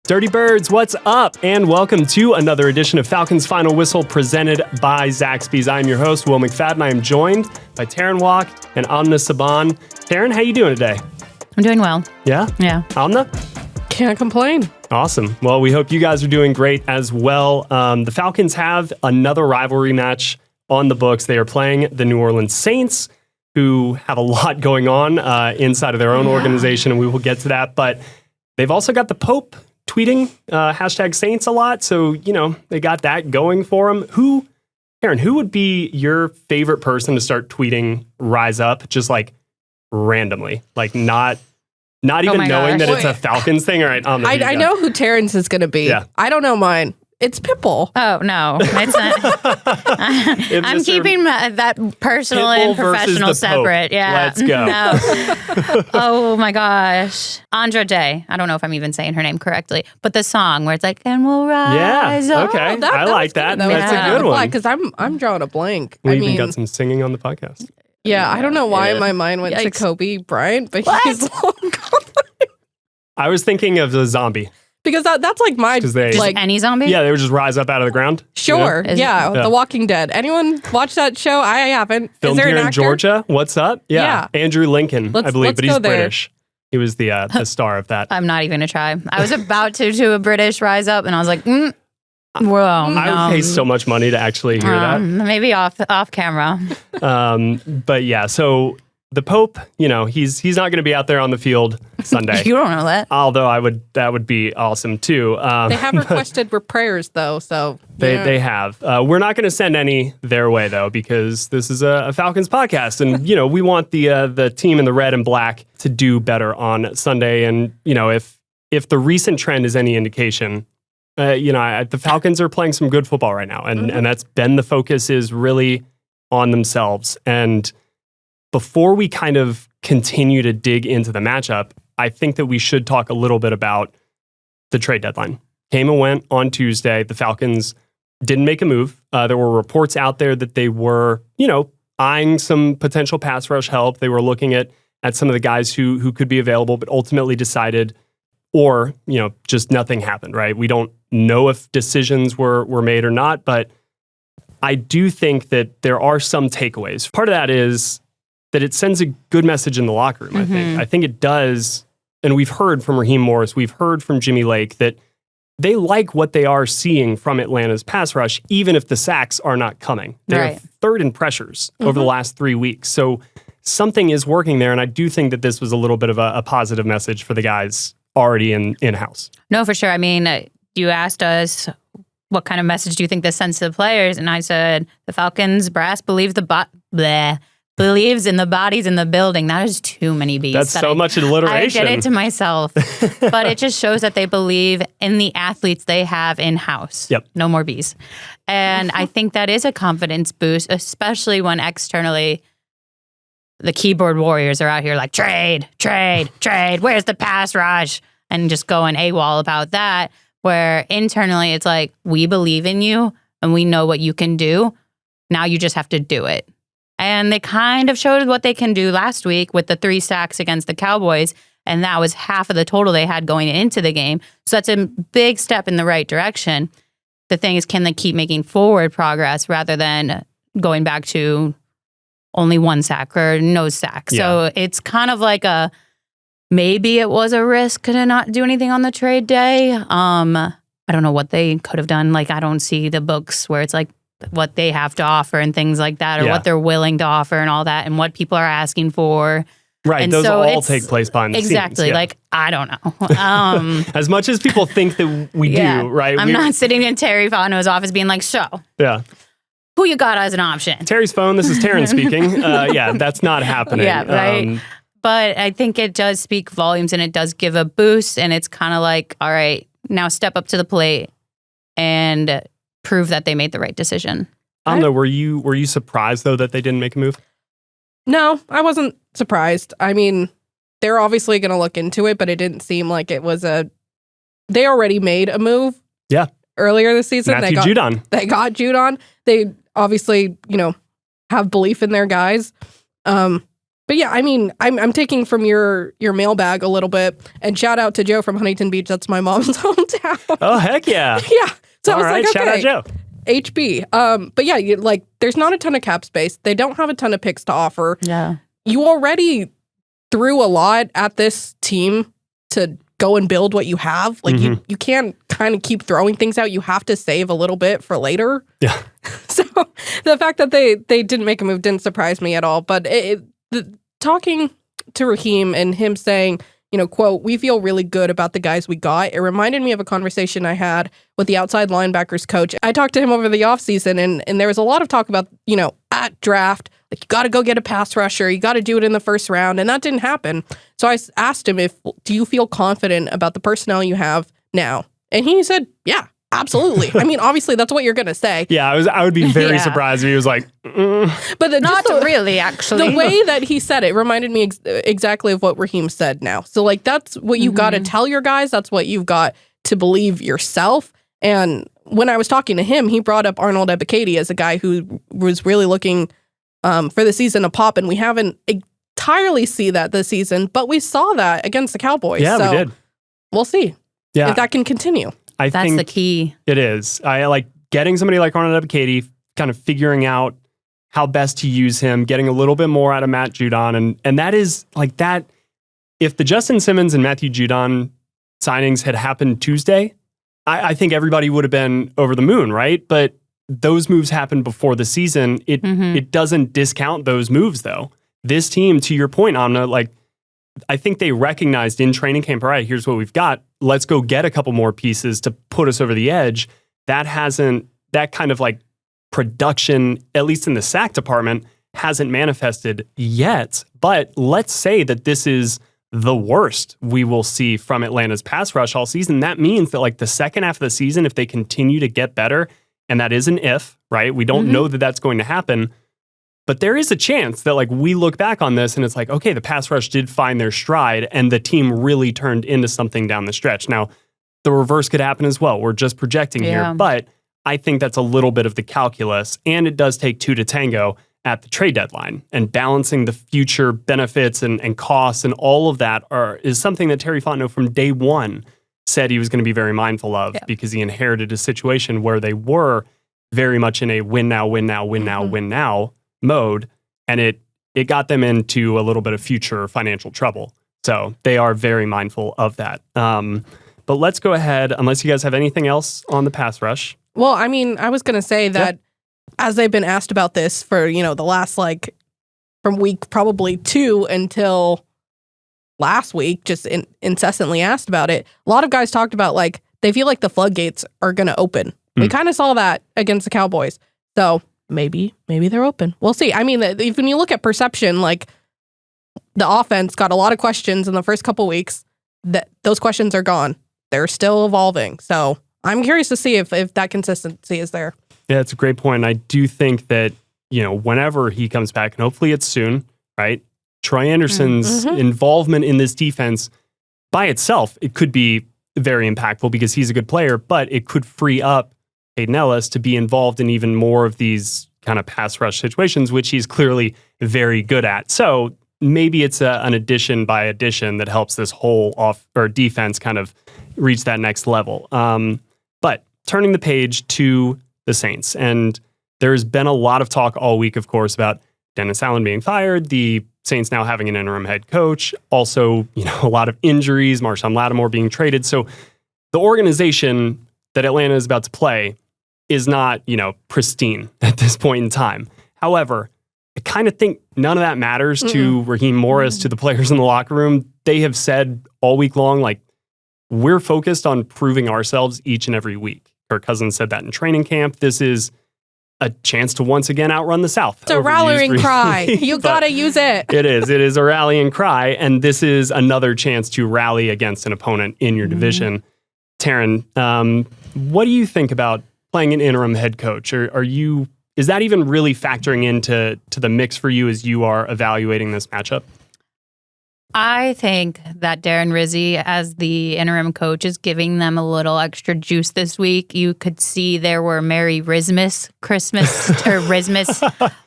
Dirty Birds, what's up? And welcome to another edition of Falcons Final Whistle presented by Zaxby's. I'm your host, Will McFadden. I am joined by Terrin, Waack, and Amna, Subhan. Terrin, how you doing today? I'm doing well. Yeah? Yeah. Amna? Can't complain. Awesome. Well, we hope you guys are doing great as well. The Falcons have another rivalry match on the books. They are playing the New Orleans Saints, who have a lot going on inside of their own organization, and we will get to that. But they've also got the Pope tweeting hashtag Saints a lot. So, you know, they got that going for them. Terrin, who would be your favorite person to start tweeting Rise Up just like randomly? Like not even knowing that it's a Falcons thing? All right, I know who Terrin's is going to be. Yeah. I don't know mine. It's Pipple. Oh, no. It's not. I'm keeping that personal and professional separate. Yeah. Let's go. No. Oh, my gosh. Andra Day. I don't know if I'm even saying her name correctly, but the song where it's like, and we'll rise up. Okay. I like that. That's a good one. Because I'm drawing a blank. We even got some singing on the podcast. Yeah, I don't know why my mind went to Kobe Bryant, but he's long gone. I was thinking of the zombie. Because that's like my... like any zombie? Yeah, they would just rise up out of the ground. Sure, you know? Yeah, The Walking Dead. Anyone watch that show? I haven't. Filmed Is there here an in actor? Georgia. What's up? Yeah. Andrew Lincoln, I believe, but he's British. He was the star of that. I'm not even going to try. I was about to do a British Rise Up, and I was like, well, no. I would pay so much money to actually hear that. Maybe off camera. But yeah, so the Pope, you know, he's not going to be out there on the field Sunday. You don't know that. Although that would be awesome too. They have requested prayers though, so they have. We're not going to send any their way though, because this is a Falcons podcast, and you know we want the team in the red and black to do better on Sunday. And you know if the recent trend is any indication, the Falcons are playing some good football right now, and that's been the focus is really on themselves. And before we kind of continue to dig into the matchup, I think that we should talk a little bit about the trade deadline. Came and went on Tuesday. The Falcons didn't make a move. There were reports out there that they were, eyeing some potential pass rush help. They were looking at some of the guys who could be available, but ultimately decided, or, just nothing happened, right? We don't know if decisions were made or not, but I do think that there are some takeaways. Part of that is that it sends a good message in the locker room, I think. I think it does, and we've heard from Raheem Morris, we've heard from Jimmy Lake, that they like what they are seeing from Atlanta's pass rush, even if the sacks are not coming. They're third in pressures over the last 3 weeks. So something is working there, and I do think that this was a little bit of a positive message for the guys already in-house. No, for sure. I mean, you asked us, what kind of message do you think this sends to the players? And I said, the Falcons brass believes believes in the bodies in the building. That is too many B's. That's so much alliteration. I did it to myself. But it just shows that they believe in the athletes they have in-house. Yep. No more B's. And I think that is a confidence boost, especially when externally the keyboard warriors are out here like, trade. Where's the pass rush? And just going AWOL about that, where internally it's like, we believe in you and we know what you can do. Now you just have to do it. And they kind of showed what they can do last week with the 3 sacks against the Cowboys, and that was half of the total they had going into the game. So that's a big step in the right direction. The thing is, can they keep making forward progress rather than going back to only 1 sack or no sack? Yeah. So it's kind of like maybe it was a risk to not do anything on the trade day. I don't know what they could have done. Like, I don't see the books where it's like, what they have to offer and things like that, or what they're willing to offer and all that, and what people are asking for. Right, and those so all take place behind the scenes. Exactly, like, I don't know. As much as people think that we do, right? I'm not sitting in Terry Fano's office being like, so, who you got as an option? Terry's phone, this is Terrin speaking. That's not happening. Yeah, right? But I think it does speak volumes, and it does give a boost, and it's kind of like, all right, now step up to the plate and prove that they made the right decision. Amna, were you surprised though that they didn't make a move? No, I wasn't surprised. I mean, they're obviously going to look into it, but it didn't seem like it was they already made a move. Yeah. Earlier this season. Matthew Judon. They got Judon. They obviously, have belief in their guys. But yeah, I mean, I'm taking from your mailbag a little bit, and shout out to Joe from Huntington Beach. That's my mom's hometown. Oh, heck yeah. Yeah. So All I was right, like, shout okay, out Joe. HB. But yeah, there's not a ton of cap space. They don't have a ton of picks to offer. Yeah. You already threw a lot at this team to go and build what you have. Like you can't kind of keep throwing things out. You have to save a little bit for later. Yeah. So the fact that they didn't make a move didn't surprise me at all. But talking to Raheem and him saying, quote, we feel really good about the guys we got. It reminded me of a conversation I had with the outside linebackers coach. I talked to him over the offseason, and there was a lot of talk about, at draft, like you got to go get a pass rusher. You got to do it in the first round. And that didn't happen. So I asked him do you feel confident about the personnel you have now? And he said, yeah, absolutely. I mean, obviously that's what you're going to say. Yeah, I would be very surprised if he was like, But Not really, actually. The way that he said it reminded me exactly of what Raheem said now. So like, that's what you got to tell your guys. That's what you've got to believe yourself. And when I was talking to him, he brought up Arnold Ebiketie as a guy who was really looking for the season to pop. And we haven't entirely see that this season, but we saw that against the Cowboys. yeah, so we did. We'll see if that can continue. I That's think the key. it is. I like getting somebody like Arnold Ebiketie, kind of figuring out how best to use him, getting a little bit more out of Matt Judon. And that is like that. If the Justin Simmons and Matthew Judon signings had happened Tuesday, I think everybody would have been over the moon, right? But those moves happened before the season. It doesn't discount those moves, though. This team, to your point, Amna, like I think they recognized in training camp, all right, here's what we've got. Let's go get a couple more pieces to put us over the edge. That kind of like production, at least in the sack department, hasn't manifested yet. But let's say that this is the worst we will see from Atlanta's pass rush all season. That means that like the second half of the season, if they continue to get better, and that is an if, right? We don't know that that's going to happen. But there is a chance that like we look back on this and it's like, okay, the pass rush did find their stride and the team really turned into something down the stretch. Now, the reverse could happen as well. We're just projecting here, but I think that's a little bit of the calculus, and it does take two to tango at the trade deadline, and balancing the future benefits and costs and all of that is something that Terry Fontenot from day one said he was going to be very mindful of because he inherited a situation where they were very much in a win now, win now, win now, win now mode, and it got them into a little bit of future financial trouble. So they are very mindful of that. But let's go ahead, unless you guys have anything else on the pass rush. Well, I mean, I was going to say that as they've been asked about this for, the last from week probably 2 until last week, just incessantly asked about it. A lot of guys talked about they feel like the floodgates are going to open. We kind of saw that against the Cowboys. So maybe they're open. We'll see. I mean, when you look at perception, the offense got a lot of questions in the first couple weeks. Those questions are gone. They're still evolving. So I'm curious to see if that consistency is there. Yeah, it's a great point. I do think that, whenever he comes back, and hopefully it's soon, right? Troy Anderson's involvement in this defense by itself, it could be very impactful because he's a good player, but it could free up Hayden Ellis to be involved in even more of these kind of pass rush situations, which he's clearly very good at. So maybe it's an addition by addition that helps this whole defense kind of reach that next level. But turning the page to the Saints, and there's been a lot of talk all week, of course, about Dennis Allen being fired, the Saints now having an interim head coach, also, a lot of injuries, Marshawn Lattimore being traded. So the organization that Atlanta is about to play is not, pristine at this point in time. However, I kind of think none of that matters to Raheem Morris, to the players in the locker room. They have said all week long, we're focused on proving ourselves each and every week. Kirk Cousins said that in training camp. This is a chance to once again outrun the South. It's a rallying cry. You got to use it. It is. It is a rallying cry. And this is another chance to rally against an opponent in your division. Terrin, what do you think about playing an interim head coach? Is that even really factoring into the mix for you as you are evaluating this matchup? I think that Darren Rizzi, as the interim coach, is giving them a little extra juice this week. You could see there were Merry Christmas or Christmas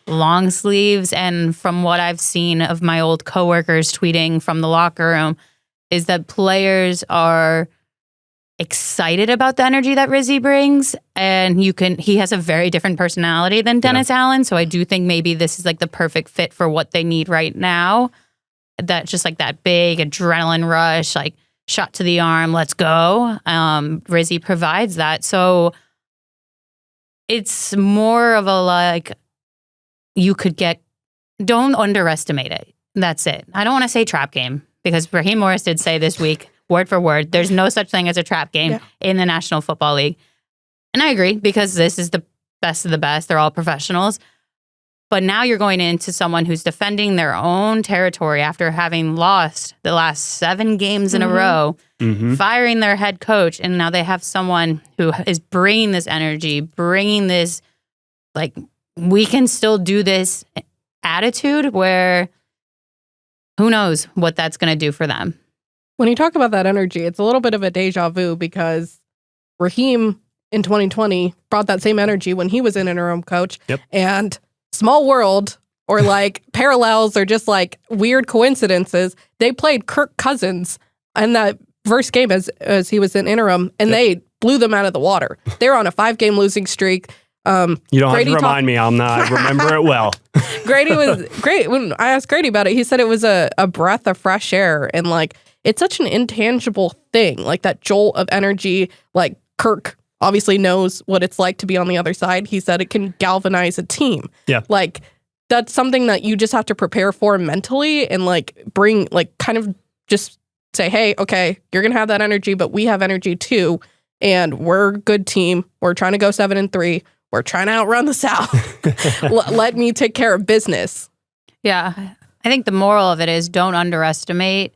long sleeves. And from what I've seen of my old coworkers tweeting from the locker room, is that players are excited about the energy that Rizzi brings. And he has a very different personality than Dennis Allen. So I do think maybe this is like the perfect fit for what they need right now. That just like that big adrenaline rush, like shot to the arm, let's go. Rizzi provides that. So it's more of a like, don't underestimate it. That's it. I don't want to say trap game because Raheem Morris did say this week, word for word, there's no such thing as a trap game in the National Football League. And I agree because this is the best of the best. They're all professionals. But now you're going into someone who's defending their own territory after having lost the last 7 games in a row, firing their head coach. And now they have someone who is bringing this energy, bringing this, like, we can still do this attitude where who knows what that's going to do for them. When you talk about that energy, it's a little bit of a deja vu because Raheem in 2020 brought that same energy when he was an interim coach. And small world or like parallels or just like weird coincidences. They played Kirk Cousins in that first game as he was in interim, and they blew them out of the water. They were on a 5-game losing streak. You don't Grady have to remind me, Amna. I remember it well. Grady was great. When I asked Grady about it, he said it was a breath of fresh air. And like, it's such an intangible thing, like that jolt of energy. Like Kirk obviously knows what it's like to be on the other side. He said it can galvanize a team. Yeah. Like, that's something that you just have to prepare for mentally and like bring, like kind of just say, hey, okay, you're going to have that energy, but we have energy too. And we're a good team. We're trying to go 7-3. We're trying to outrun the South. Let me take care of business. Yeah. I think the moral of it is don't underestimate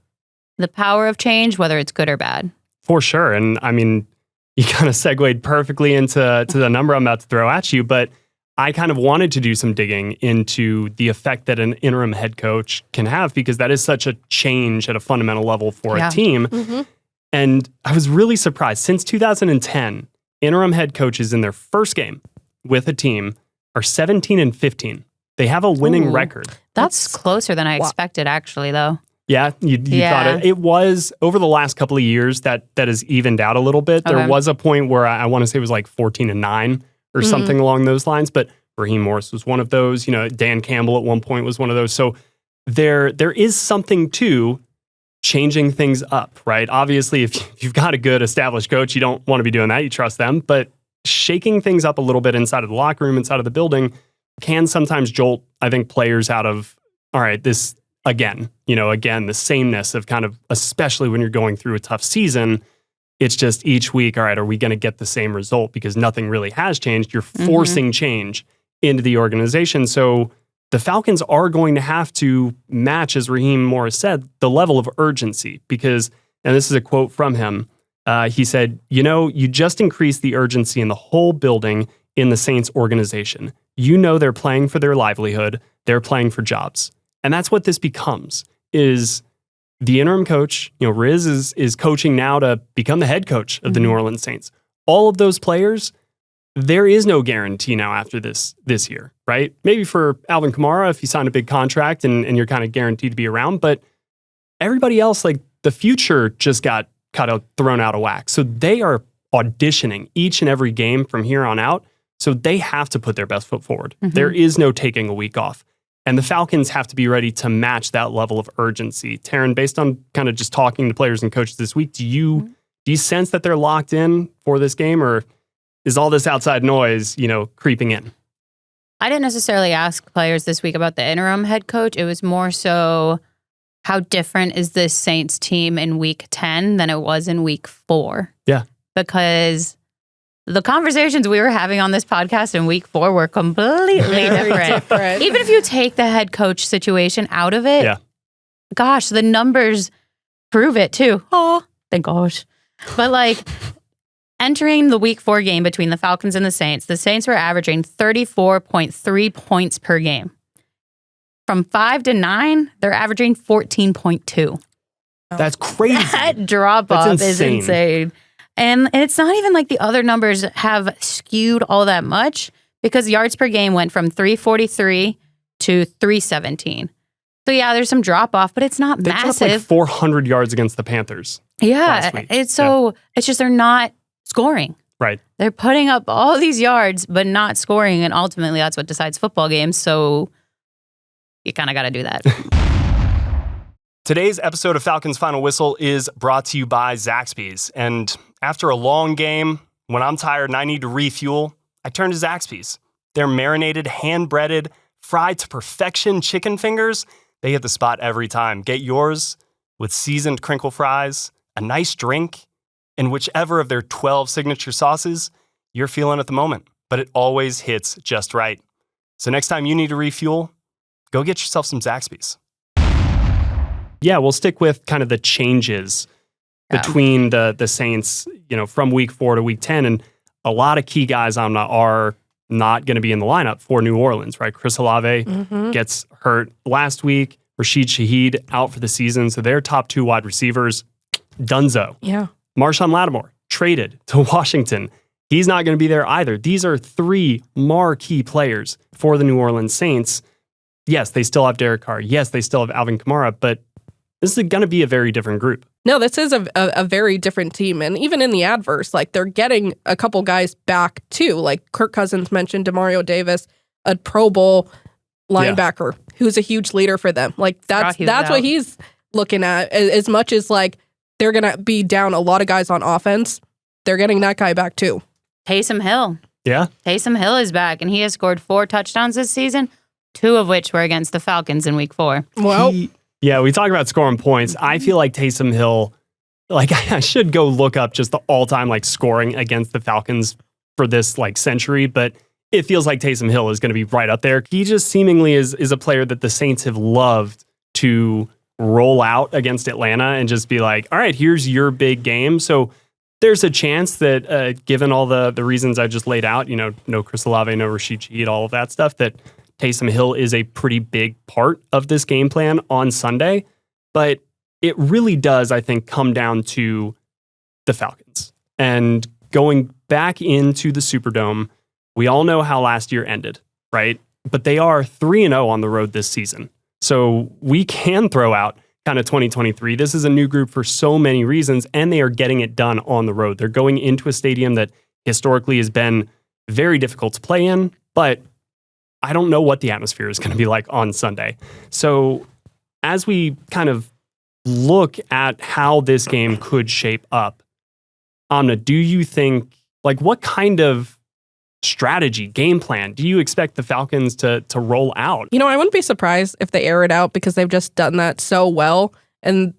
the power of change, whether it's good or bad. For sure. And I mean, you kind of segued perfectly into the number I'm about to throw at you, but I kind of wanted to do some digging into the effect that an interim head coach can have because that is such a change at a fundamental level for a team. And I was really surprised. Since 2010, interim head coaches in their first game with a team are 17-15. They have a winning record. That's closer than I expected, actually, though. Yeah, you thought it was over the last couple of years that has evened out a little bit. There was a point where I want to say it was like 14-9 or something along those lines. But Raheem Morris was one of those. You know, Dan Campbell at one point was one of those. So there is something to changing things up, right? Obviously, if you've got a good established coach, you don't want to be doing that. You trust them. But shaking things up a little bit inside of the locker room, inside of the building, can sometimes jolt, I think, players out of, all right, this. Again, the sameness of kind of, especially when you're going through a tough season, it's just each week, all right, are we going to get the same result? Because nothing really has changed. You're forcing change into the organization. So the Falcons are going to have to match, as Raheem Morris said, the level of urgency. Because, and this is a quote from him, he said, you just increased the urgency in the whole building in the Saints organization. They're playing for their livelihood. They're playing for jobs. And that's what this becomes, is the interim coach, Riz is coaching now to become the head coach of the New Orleans Saints. All of those players, there is no guarantee now after this year, right? Maybe for Alvin Kamara, if he signed a big contract and you're kind of guaranteed to be around, but everybody else, like the future just got kind of thrown out of whack. So they are auditioning each and every game from here on out. So they have to put their best foot forward. There is no taking a week off. And the Falcons have to be ready to match that level of urgency. Terrin, based on kind of just talking to players and coaches this week, do you sense that they're locked in for this game, or is all this outside noise, creeping in? I didn't necessarily ask players this week about the interim head coach. It was more so, how different is this Saints team in week 10 than it was in week 4? Yeah. Because the conversations we were having on this podcast in week 4 were completely different. Even if you take the head coach situation out of it, gosh, the numbers prove it too. Oh, thank gosh. But like entering the week 4 game between the Falcons and the Saints were averaging 34.3 points per game. from 5 to 9, they're averaging 14.2. That's crazy. That drop-off is insane. And it's not even like the other numbers have skewed all that much because yards per game went from 343 to 317. So, yeah, there's some drop-off, but it's not massive. They dropped like 400 yards against the Panthers. Yeah, it's just they're not scoring. Right. They're putting up all these yards, but not scoring, and ultimately that's what decides football games, so you kind of got to do that. Today's episode of Falcons Final Whistle is brought to you by Zaxby's. And after a long game, when I'm tired and I need to refuel, I turn to Zaxby's. Their marinated, hand-breaded, fried to perfection chicken fingers, they hit the spot every time. Get yours with seasoned crinkle fries, a nice drink, and whichever of their 12 signature sauces you're feeling at the moment. But it always hits just right. So next time you need to refuel, go get yourself some Zaxby's. Yeah, we'll stick with kind of the changes between the Saints, from week 4 to week 10. And a lot of key guys, Amna, are not going to be in the lineup for New Orleans, right? Chris Olave gets hurt last week. Rashid Shaheed out for the season. So their top 2 wide receivers, dunzo. Yeah. Marshawn Lattimore, traded to Washington. He's not going to be there either. These are 3 marquee players for the New Orleans Saints. Yes, they still have Derek Carr. Yes, they still have Alvin Kamara, but this is going to be a very different group. No, this is a very different team. And even in the adverse, like they're getting a couple guys back too. Like Kirk Cousins mentioned Demario Davis, a Pro Bowl linebacker who's a huge leader for them. Like that's what he's looking at. As much as like they're going to be down a lot of guys on offense, they're getting that guy back too. Taysom Hill. Yeah. Taysom Hill is back, and he has scored 4 touchdowns this season, 2 of which were against the Falcons in week 4. Well, yeah, we talk about scoring points. I feel like Taysom Hill, I should go look up just the all-time scoring against the Falcons for this century, but it feels like Taysom Hill is going to be right up there. He just seemingly is a player that the Saints have loved to roll out against Atlanta and just be like, all right, here's your big game. So there's a chance that given all the reasons I just laid out, no Chris Olave, no Rashid Shaheed, all of that stuff, that Taysom Hill is a pretty big part of this game plan on Sunday, but it really does, I think, come down to the Falcons. And going back into the Superdome, we all know how last year ended, right? But they are 3-0 on the road this season. So we can throw out kind of 2023. This is a new group for so many reasons, and they are getting it done on the road. They're going into a stadium that historically has been very difficult to play in, but I don't know what the atmosphere is going to be like on Sunday. So as we kind of look at how this game could shape up, Amna, do you think, what kind of strategy, game plan, do you expect the Falcons to roll out? I wouldn't be surprised if they air it out because they've just done that so well and,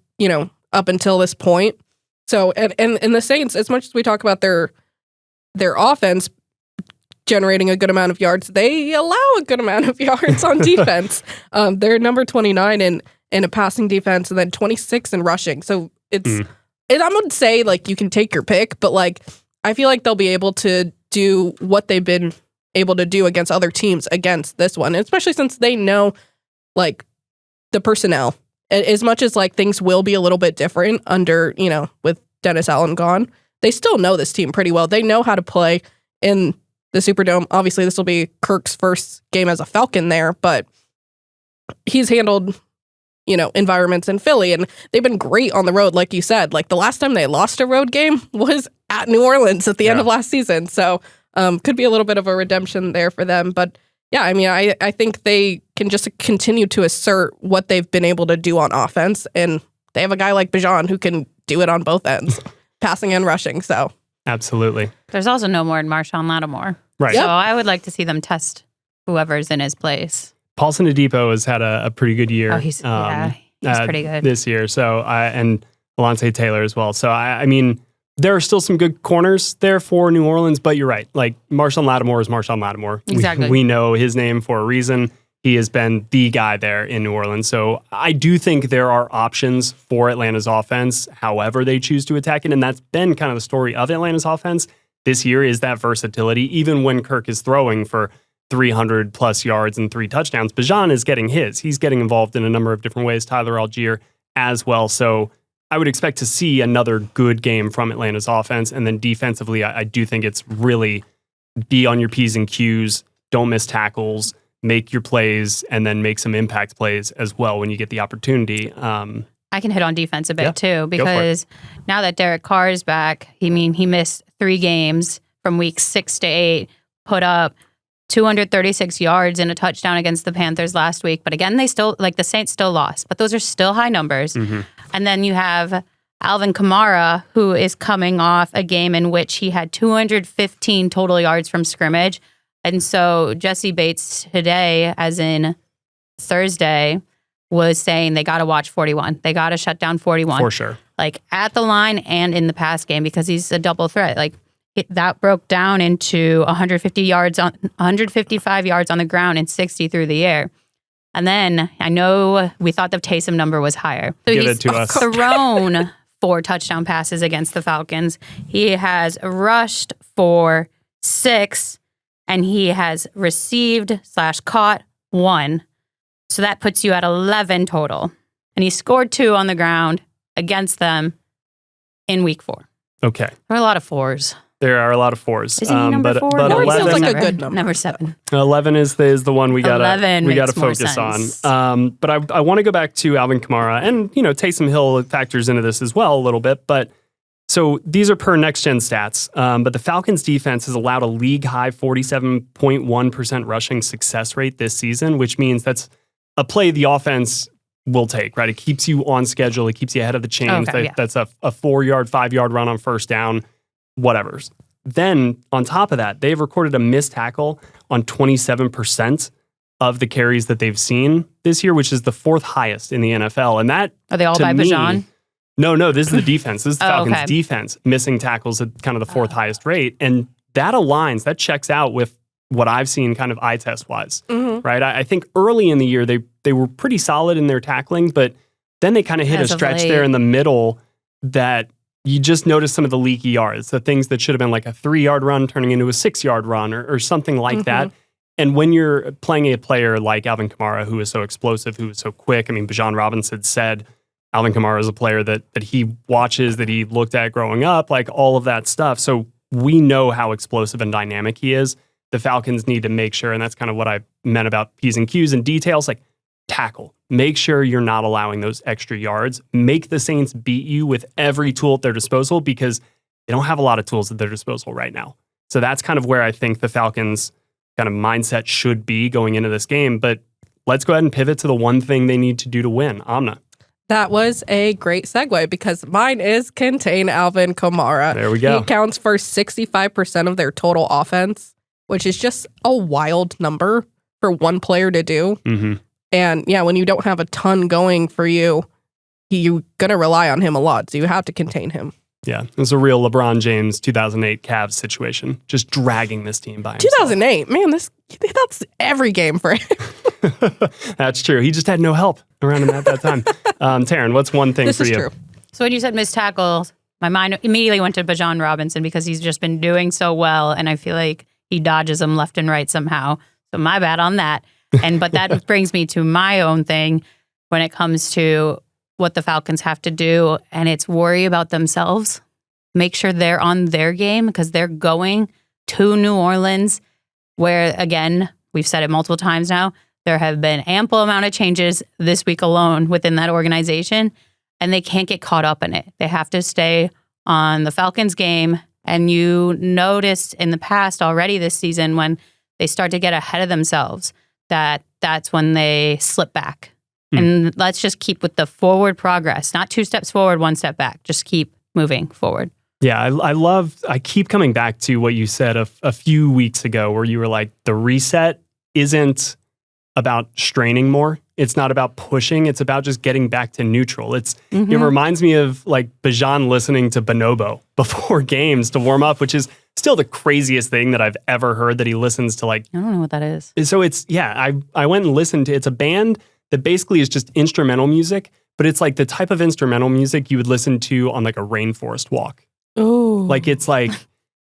up until this point. So, and the Saints, as much as we talk about their offense generating a good amount of yards, they allow a good amount of yards on defense. They're number 29 in a passing defense and then 26 in rushing. So I'm going to say you can take your pick, but I feel like they'll be able to do what they've been able to do against other teams against this one, especially since they know the personnel. As much as things will be a little bit different under, with Dennis Allen gone, they still know this team pretty well. They know how to play in the Superdome. Obviously, this will be Kirk's first game as a Falcon there, but he's handled, environments in Philly, and they've been great on the road, like you said. The last time they lost a road game was at New Orleans at the end of last season. So could be a little bit of a redemption there for them. But yeah, I think they can just continue to assert what they've been able to do on offense, and they have a guy like Bijan who can do it on both ends, passing and rushing. So absolutely. There's also no more Marshawn Lattimore. Right. So I would like to see them test whoever's in his place. Paulson Adipo has had a pretty good year. Oh, he's pretty good this year. So, and Alontae Taylor as well. So, I mean, there are still some good corners there for New Orleans, but you're right. Marshawn Lattimore is Marshawn Lattimore. Exactly. We know his name for a reason. He has been the guy there in New Orleans. So I do think there are options for Atlanta's offense, however they choose to attack it. And that's been kind of the story of Atlanta's offense this year, is that versatility. Even when Kirk is throwing for 300 plus yards and 3 touchdowns. Bijan is getting his. He's getting involved in a number of different ways. Tyler Algier as well. So I would expect to see another good game from Atlanta's offense. And then defensively, I do think it's really be on your P's and Q's. Don't miss tackles. Make your plays, and then make some impact plays as well when you get the opportunity. I can hit on defense a bit too, because now that Derek Carr is back, he missed 3 games from weeks 6 to 8, put up 236 yards and a touchdown against the Panthers last week. But again, they still, like, the Saints still lost, but those are still high numbers. Mm-hmm. And then you have Alvin Kamara, who is coming off a game in which he had 215 total yards from scrimmage. And so Jesse Bates today, as in Thursday, was saying they got to watch 41. They got to shut down 41. For sure. Like at the line and in the pass game, because he's a double threat. Like that broke down into 155 yards on the ground and 60 through the air. And then I know we thought the Taysom number was higher. So Give he's it to us. thrown 4 touchdown passes against the Falcons. He has rushed for 6, and he has received/caught 1. So that puts you at 11 total. And he scored 2 on the ground against them in week 4. Okay. There are a lot of 4s. There are a lot of 4s. Is he number 4? But No, he 11, sounds like a good number. Number 7. 11 is the one we gotta 11 makes more focus sense. on. But I want to go back to Alvin Kamara, and Taysom Hill factors into this as well a little bit. But so these are per next gen stats. But the Falcons defense has allowed a league high 47.1% rushing success rate this season, which means that's a play the offense will take, right? It keeps you on schedule. It keeps you ahead of the chains. That's a 4-yard, 5-yard run on first down, whatever. Then on top of that, they've recorded a missed tackle on 27% of the carries that they've seen this year, which is the 4th highest in the NFL. And that, Are they all to by me, Bijan? No, this is the defense. This is the Falcons okay. defense, missing tackles at kind of the 4th highest rate. And that aligns, that checks out with what I've seen kind of eye test wise, right? I think early in the year, they were pretty solid in their tackling, but then they kind of hit a stretch there in the middle that you just notice some of the leaky yards, the things that should have been like a 3-yard run turning into a 6-yard run or something like that. And when you're playing a player like Alvin Kamara, who is so explosive, who is so quick, I mean, Bijan Robinson said Alvin Kamara is a player that he watches, that he looked at growing up, like all of that stuff. So we know how explosive and dynamic he is. The Falcons need to make sure, and that's kind of what I meant about P's and Q's and details, like tackle. Make sure you're not allowing those extra yards. Make the Saints beat you with every tool at their disposal, because they don't have a lot of tools at their disposal right now. So that's kind of where I think the Falcons' kind of mindset should be going into this game. But let's go ahead and pivot to the one thing they need to do to win. Amna. That was a great segue, because mine is contain Alvin Kamara. There we go. He accounts for 65% of their total offense, which is just a wild number for one player to do. Mm-hmm. And yeah, when you don't have a ton going for you, you're going to rely on him a lot. So you have to contain him. Yeah, it was a real LeBron James 2008 Cavs situation, just dragging this team by himself. 2008, man, that's every game for him. That's true. He just had no help around him at that time. Terrin, what's one thing this for is you? True. So when you said missed tackles, my mind immediately went to Bijan Robinson, because he's just been doing so well, and I feel like he dodges them left and right somehow. So my bad on that. But that brings me to my own thing when it comes to what the Falcons have to do, and it's worry about themselves. Make sure they're on their game, because they're going to New Orleans, where, again, we've said it multiple times now, there have been ample amount of changes this week alone within that organization, and they can't get caught up in it. They have to stay on the Falcons game. And you noticed in the past already this season, when they start to get ahead of themselves, that's when they slip back. And let's just keep with the forward progress, not 2 steps forward, 1 step back. Just keep moving forward. Yeah, I keep coming back to what you said a few weeks ago, where you were like, the reset isn't about straining more. It's not about pushing. It's about just getting back to neutral. It reminds me of like Bijan listening to Bonobo before games to warm up, which is still the craziest thing that I've ever heard, that he listens to. Like, I don't know what that is. So it's, I went and listened to, it's a band that basically is just instrumental music, but it's like the type of instrumental music you would listen to on like a rainforest walk. Oh. Like, it's like,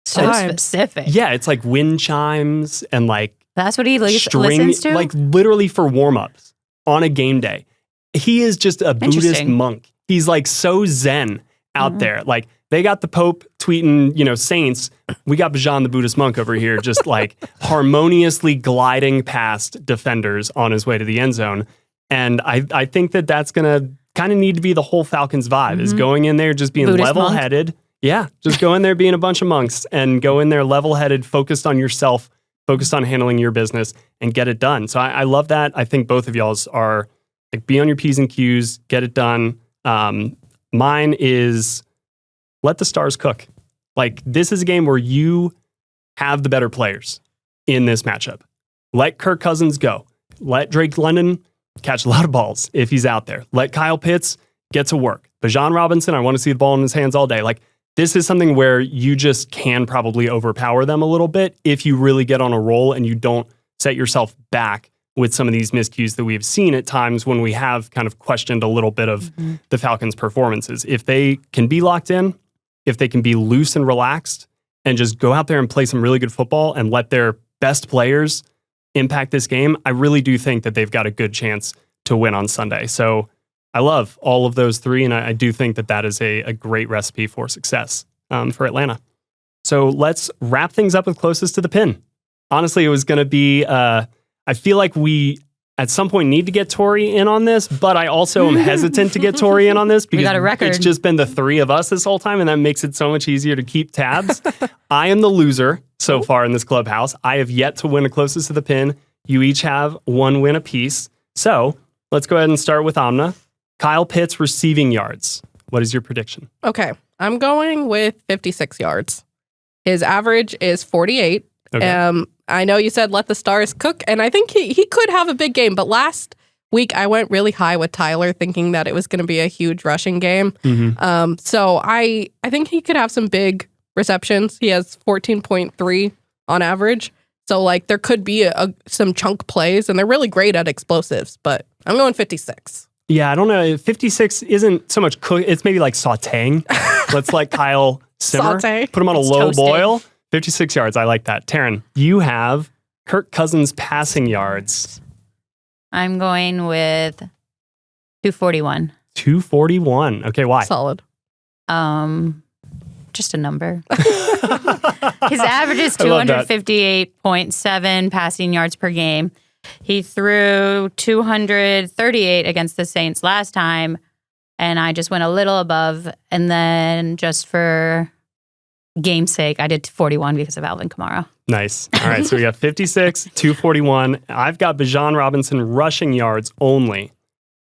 So specific. yeah, it's like wind chimes and like That's what he listens to? Like literally for warm-ups on a game day. He is just a Buddhist monk. He's like so zen out there. Like they got the Pope tweeting, saints. We got Subhan the Buddhist monk over here just like harmoniously gliding past defenders on his way to the end zone. And I think that that's going to kind of need to be the whole Falcons vibe is going in there just being Buddhist level-headed. Monk? Yeah, just go in there being a bunch of monks and go in there level-headed, focused on yourself, focused on handling your business and get it done. So I love that. I think both of y'all's are like be on your P's and Q's, get it done. Mine is let the stars cook. Like this is a game where you have the better players in this matchup. Let Kirk Cousins go. Let Drake London catch a lot of balls if he's out there. Let Kyle Pitts get to work. Bijan Robinson, I want to see the ball in his hands all day. Like this is something where you just can probably overpower them a little bit if you really get on a roll and you don't set yourself back with some of these miscues that we've seen at times when we have kind of questioned a little bit of the Falcons' performances. If they can be locked in, if they can be loose and relaxed and just go out there and play some really good football and let their best players impact this game, I really do think that they've got a good chance to win on Sunday. So I love all of those three, and I do think that that is a great recipe for success for Atlanta. So let's wrap things up with closest to the pin. Honestly, it was going to be, I feel like we at some point need to get Tori in on this, but I also am hesitant to get Tori in on this because got a record. It's just been the three of us this whole time, and that makes it so much easier to keep tabs. I am the loser so far in this clubhouse. I have yet to win a closest to the pin. You each have one win apiece. So let's go ahead and start with Amna. Kyle Pitts receiving yards. What is your prediction? Okay. I'm going with 56 yards. His average is 48. Okay. I know you said let the stars cook, and I think he could have a big game, but last week I went really high with Tyler thinking that it was going to be a huge rushing game. So I think he could have some big receptions. He has 14.3 on average. So like there could be some chunk plays, and they're really great at explosives, but I'm going 56. Yeah, I don't know. 56 isn't so much cook. It's maybe like sauteing. Let's let Kyle simmer. Put him on a low boil. 56 yards. I like that. Terrin, you have Kirk Cousins passing yards. I'm going with 241. 241. Okay, why? Solid. Just a number. His average is 258.7 passing yards per game. He threw 238 against the Saints last time, and I just went a little above. And then just for game's sake, I did 41 because of Alvin Kamara. Nice. All right, so we got 56, 241. I've got Bijan Robinson rushing yards only.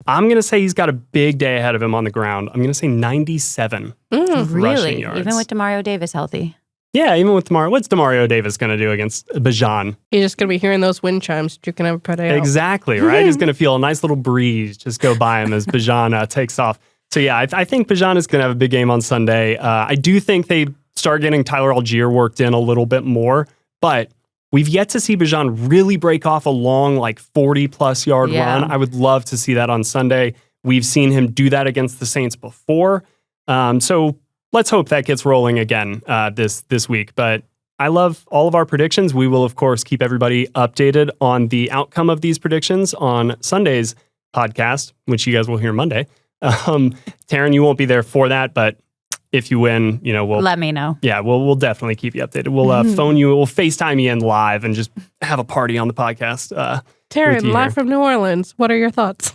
I'm going to say he's got a big day ahead of him on the ground. I'm going to say 97 rushing yards. Even with Demario Davis healthy? Yeah, even with Demario. What's Demario Davis going to do against Bijan? He's just going to be hearing those wind chimes. You can have a pretty out. Exactly, right? He's going to feel a nice little breeze just go by him as Bijan takes off. So yeah, I think Bijan is going to have a big game on Sunday. I do think they start getting Tyler Algier worked in a little bit more, but we've yet to see Bijan really break off a long, like 40-plus yard run. I would love to see that on Sunday. We've seen him do that against the Saints before. So let's hope that gets rolling again this week. But I love all of our predictions. We will, of course, keep everybody updated on the outcome of these predictions on Sunday's podcast, which you guys will hear Monday. Terrin, you won't be there for that, but if you win, we'll let me know. Yeah, we'll definitely keep you updated. We'll phone you, we'll FaceTime you in live and just have a party on the podcast. Terrin, live from New Orleans. What are your thoughts?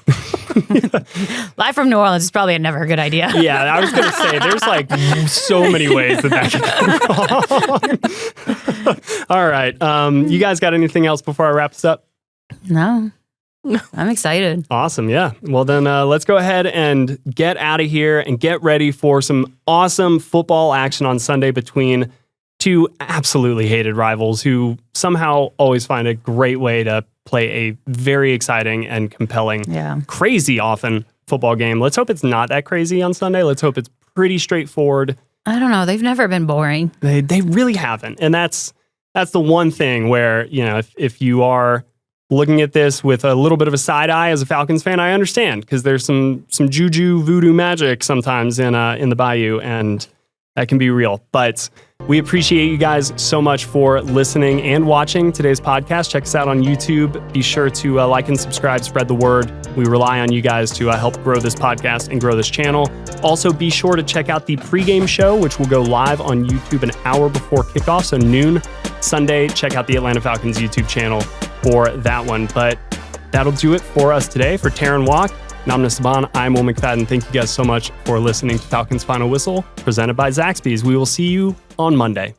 Live from New Orleans is probably never a good idea. Yeah, I was going to say, there's like so many ways that could go wrong. All right. You guys got anything else before I wrap this up? No. I'm excited. Awesome. Yeah. Well, then let's go ahead and get out of here and get ready for some awesome football action on Sunday between two absolutely hated rivals who somehow always find a great way to play a very exciting and compelling, crazy often football game. Let's hope it's not that crazy on Sunday. Let's hope it's pretty straightforward. I don't know. They've never been boring. They really haven't. And that's the one thing where, if you are looking at this with a little bit of a side eye as a Falcons fan, I understand because there's some juju voodoo magic sometimes in the Bayou, and that can be real. But We appreciate you guys so much for listening and watching today's podcast. Check us out on YouTube. Be sure to like and subscribe, spread the word. We rely on you guys to help grow this podcast and grow this channel. Also, be sure to check out the pregame show, which will go live on YouTube an hour before kickoff, so noon Sunday. Check out the Atlanta Falcons YouTube channel for that one. But that'll do it for us today. For Terrin, Waack, and Amna, Subhan, I'm Will McFadden. Thank you guys so much for listening to Falcons Final Whistle, presented by Zaxby's. We will see you on Monday.